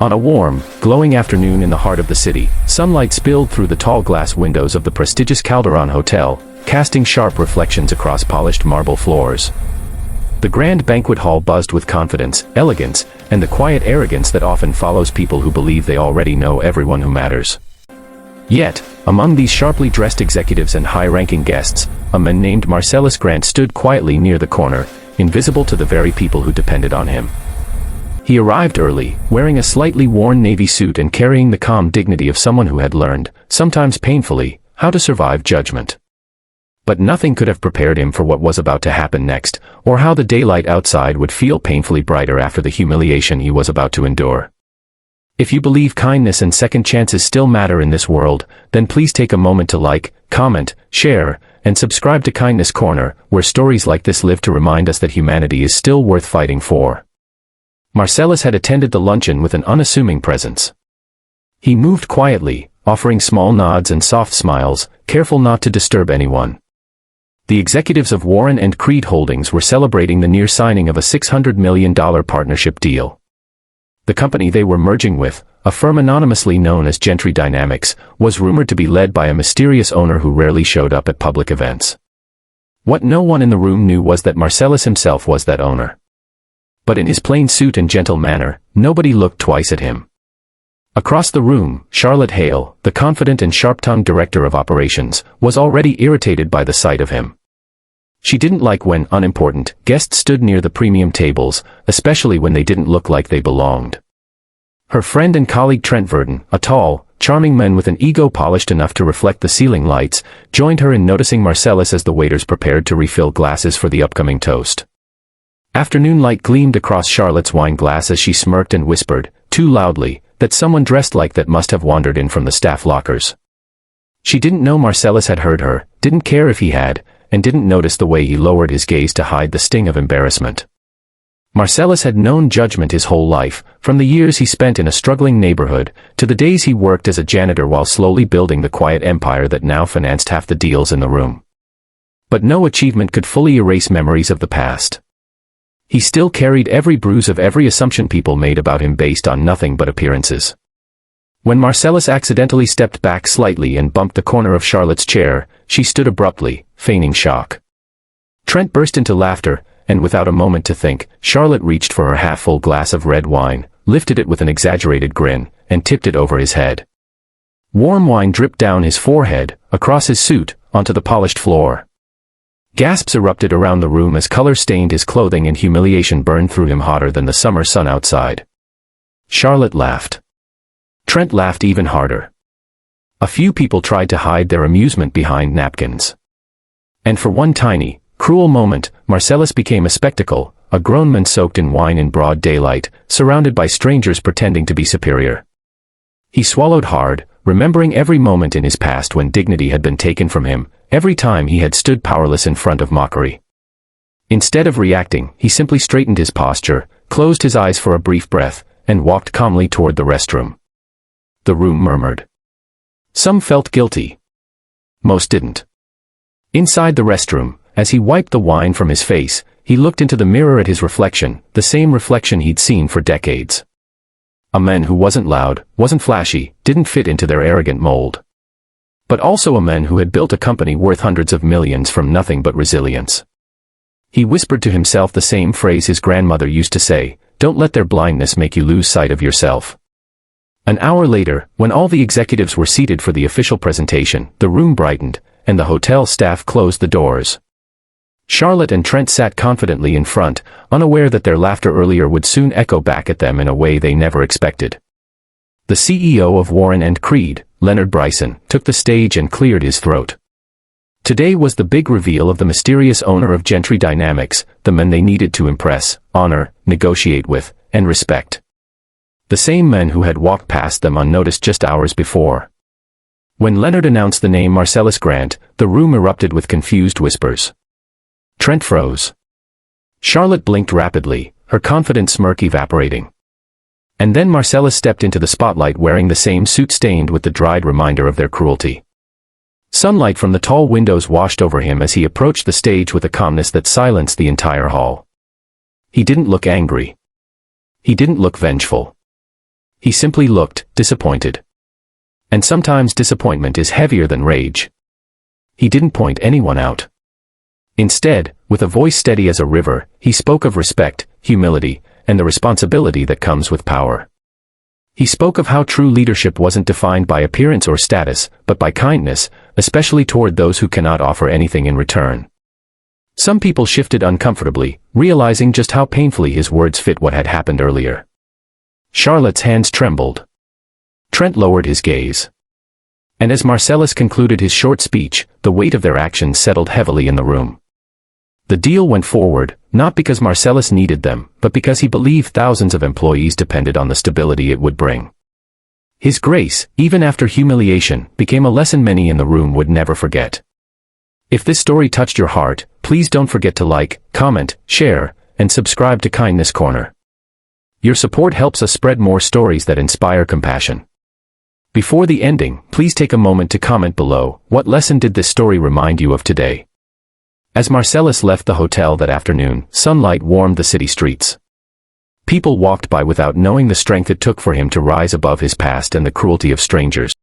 On a warm, glowing afternoon in the heart of the city, sunlight spilled through the tall glass windows of the prestigious Calderon Hotel, casting sharp reflections across polished marble floors. The grand banquet hall buzzed with confidence, elegance, and the quiet arrogance that often follows people who believe they already know everyone who matters. Yet, among these sharply dressed executives and high-ranking guests, a man named Marcellus Grant stood quietly near the corner, invisible to the very people who depended on him. He arrived early, wearing a slightly worn navy suit and carrying the calm dignity of someone who had learned, sometimes painfully, how to survive judgment. But nothing could have prepared him for what was about to happen next, or how the daylight outside would feel painfully brighter after the humiliation he was about to endure. If you believe kindness and second chances still matter in this world, then please take a moment to like, comment, share, and subscribe to Kindness Corner, where stories like this live to remind us that humanity is still worth fighting for. Marcellus had attended the luncheon with an unassuming presence. He moved quietly, offering small nods and soft smiles, careful not to disturb anyone. The executives of Warren and Creed Holdings were celebrating the near signing of a $600 million partnership deal. The company they were merging with, a firm anonymously known as Gentry Dynamics, was rumored to be led by a mysterious owner who rarely showed up at public events. What no one in the room knew was that Marcellus himself was that owner. But in his plain suit and gentle manner, nobody looked twice at him. Across the room, Charlotte Hale, the confident and sharp-tongued director of operations, was already irritated by the sight of him. She didn't like when unimportant guests stood near the premium tables, especially when they didn't look like they belonged. Her friend and colleague Trent Verdon, a tall, charming man with an ego polished enough to reflect the ceiling lights, joined her in noticing Marcellus as the waiters prepared to refill glasses for the upcoming toast. Afternoon light gleamed across Charlotte's wine glass as she smirked and whispered, too loudly, that someone dressed like that must have wandered in from the staff lockers. She didn't know Marcellus had heard her, didn't care if he had, and didn't notice the way he lowered his gaze to hide the sting of embarrassment. Marcellus had known judgment his whole life, from the years he spent in a struggling neighborhood, to the days he worked as a janitor while slowly building the quiet empire that now financed half the deals in the room. But no achievement could fully erase memories of the past. He still carried every bruise of every assumption people made about him based on nothing but appearances. When Marcellus accidentally stepped back slightly and bumped the corner of Charlotte's chair, she stood abruptly, feigning shock. Trent burst into laughter, and without a moment to think, Charlotte reached for her half-full glass of red wine, lifted it with an exaggerated grin, and tipped it over his head. Warm wine dripped down his forehead, across his suit, onto the polished floor. Gasps erupted around the room as color stained his clothing and humiliation burned through him hotter than the summer sun outside. Charlotte laughed. Trent laughed even harder. A few people tried to hide their amusement behind napkins. And for one tiny, cruel moment, Marcellus became a spectacle, a grown man soaked in wine in broad daylight, surrounded by strangers pretending to be superior. He swallowed hard, remembering every moment in his past when dignity had been taken from him, every time he had stood powerless in front of mockery. Instead of reacting, he simply straightened his posture, closed his eyes for a brief breath, and walked calmly toward the restroom. The room murmured. Some felt guilty. Most didn't. Inside the restroom, as he wiped the wine from his face, he looked into the mirror at his reflection, the same reflection he'd seen for decades. A man who wasn't loud, wasn't flashy, didn't fit into their arrogant mold. But also a man who had built a company worth hundreds of millions from nothing but resilience. He whispered to himself the same phrase his grandmother used to say, "Don't let their blindness make you lose sight of yourself." An hour later, when all the executives were seated for the official presentation, the room brightened, and the hotel staff closed the doors. Charlotte and Trent sat confidently in front, unaware that their laughter earlier would soon echo back at them in a way they never expected. The CEO of Warren and Creed, Leonard Bryson, took the stage and cleared his throat. Today was the big reveal of the mysterious owner of Gentry Dynamics, the man they needed to impress, honor, negotiate with, and respect. The same man who had walked past them unnoticed just hours before. When Leonard announced the name Marcellus Grant, the room erupted with confused whispers. Trent froze. Charlotte blinked rapidly, her confident smirk evaporating. And then Marcellus stepped into the spotlight wearing the same suit stained with the dried reminder of their cruelty. Sunlight from the tall windows washed over him as he approached the stage with a calmness that silenced the entire hall. He didn't look angry. He didn't look vengeful. He simply looked disappointed. And sometimes disappointment is heavier than rage. He didn't point anyone out. Instead, with a voice steady as a river, he spoke of respect, humility, and the responsibility that comes with power. He spoke of how true leadership wasn't defined by appearance or status, but by kindness, especially toward those who cannot offer anything in return. Some people shifted uncomfortably, realizing just how painfully his words fit what had happened earlier. Charlotte's hands trembled. Trent lowered his gaze. And as Marcellus concluded his short speech, the weight of their actions settled heavily in the room. The deal went forward, not because Marcellus needed them, but because he believed thousands of employees depended on the stability it would bring. His grace, even after humiliation, became a lesson many in the room would never forget. If this story touched your heart, please don't forget to like, comment, share, and subscribe to Kindness Corner. Your support helps us spread more stories that inspire compassion. Before the ending, please take a moment to comment below, what lesson did this story remind you of today? As Marcellus left the hotel that afternoon, sunlight warmed the city streets. People walked by without knowing the strength it took for him to rise above his past and the cruelty of strangers.